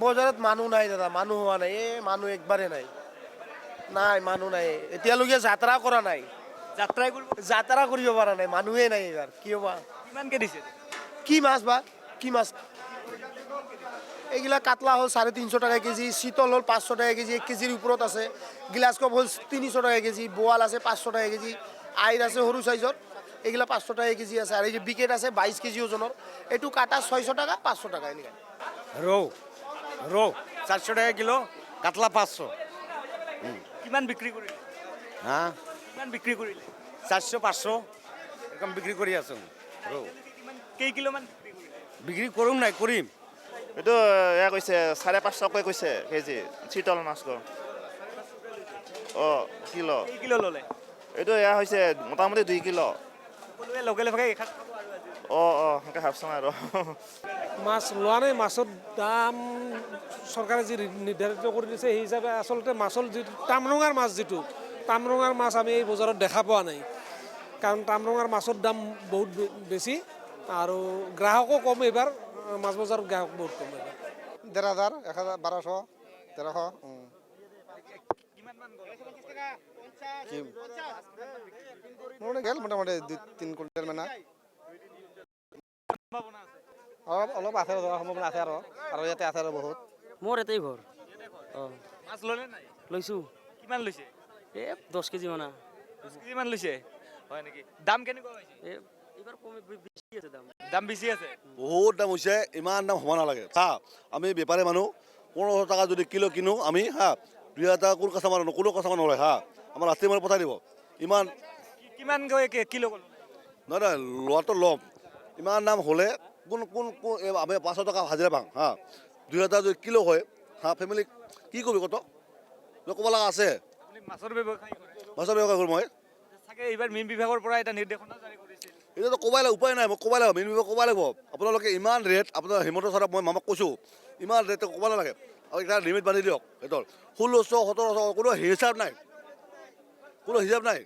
বজাৰত মানুহ নাই দাদা, মানুহ হোৱা নাই, মানুহ একবাৰে নাই, মানুহ নাই, এতিয়ালৈকে যাত্ৰা কৰা নাই, যাত্ৰা কৰিব পৰা নাই, মানুহে নাই এইবাৰ, কিয় বা? কিমানকে দিছে? কি মাছ বা? কি মাছ? এইগিলা কাতলা হ'ল 350 টকা কেজি, চিতল হ'ল 500 টকা কেজি, 1 কেজিৰ ওপৰত আছে, গ্লাছ কাপ হ'ল 300 টকা কেজি, বোৱাল আছে 500 টকা কেজি, আইৰ আছে সৰু চাইজৰ, এইগিলা 500 টকা কেজি আছে, আৰু এই যে বিকেট আছে 22 কেজি ওজনৰ, এইটো কাটা 600 টাকা 500 টাকা এনেকৈ। ৰৌ ৰৌ 400 টাকা কিলো, কাতলা 500। কিমান বিক্ৰী কৰিলে? হ্যাঁ কিমান বিক্ৰী কৰিলে? 400 500 এৰকম বিক্ৰি কৰি আছো ৰৌ। কেই কিলো মান বিক্ৰী কৰিলে? বিক্রি করুম নাই করিম। এইটো এয়া কৈছে 550কৈ কৈছে কেজি চিতল মাছটো। অঁ কিলো কেই কিলো ল'লে? এইটো এয়া হৈছে মোটামুটি 2 কিলো। সকলোৱে লগে লগে এসাঁজ খাব আৰু আজি। অঁ সেনেকৈ ভাবছোং আৰু মাছ লোৱা নাই, মাছৰ দাম চৰকাৰে যি নিৰ্ধাৰিত কৰি দিছে সেই হিচাপে আচলতে মাছৰ যিটো তামৰঙাৰ মাছ, তামৰঙাৰ মাছ আমি এই বজাৰত দেখা পোৱা নাই, কাৰণ তামৰঙাৰ মাছৰ দাম বহুত বেছি আৰু গ্ৰাহকো কম এইবাৰ, মাছ বজাৰত গ্ৰাহক বহুত কম এইবাৰ। 1,500, 1,000, 1200, 1300। মোটামুটি 2-3 কুইণ্টেল মানে। অলপ আছে, সম্ভাৱনা আছে আৰু ইয়াতে আছে আৰু বহুত। মোৰ এটাই ঘৰ। অঁ, মাছ ল'লে নাই? লৈছোঁ। কিমান লৈছে? 10 কেজি মানা। 10 কেজি মান লৈছে? হয় নেকি? দাম কেনেকুৱা হৈছে? এইবাৰ কমে বেছি আছে দাম। দাম বেছি আছে? বহুত দাম হৈছে, ইমান দাম হ'ব নালাগে। আমি বেপাৰী মানুহ, 1500 টকা যদি কিলো কিনো আমি 2000 টকা কোনো কাষ্টমাৰ নলয় আমাৰ ৰাতি মানে পঠাই দিব। ইমান কিমানকৈ কিলো ক'লো? নহয় লোৱাটো ল'ম, ইমান দাম হ'লে কোন আমি 500 টকা হাজিৰা পাম 2000 টকা যদি কিলো হয় ফেমিলি কি কৰিবি কত ক'ব লগা আছে। আপুনি মাছৰ ব্যৱসায় কৰে? মাছৰ ব্যৱসায় কৰোঁ মই। চাগে এইবাৰ মীন বিভাগৰ পৰা এটা নিৰ্দেশনা জাৰি কৰিছিল। এতিয়াতো ক'বাই লাগিব, উপায় নাই, মই ক'বাই লাগিব, মিনিমাম ক'বাই লাগিব। আপোনালোকে ইমান ৰেট, আপোনাৰ হিমন্ত ছাৰক মই মামাক কৈছোঁ, ইমান ৰেট ক'ব নালাগে, আৰু এটা লিমিট বান্ধি দিয়ক। সিহঁতৰ 1600 1700 কোনো হিচাপ নাই,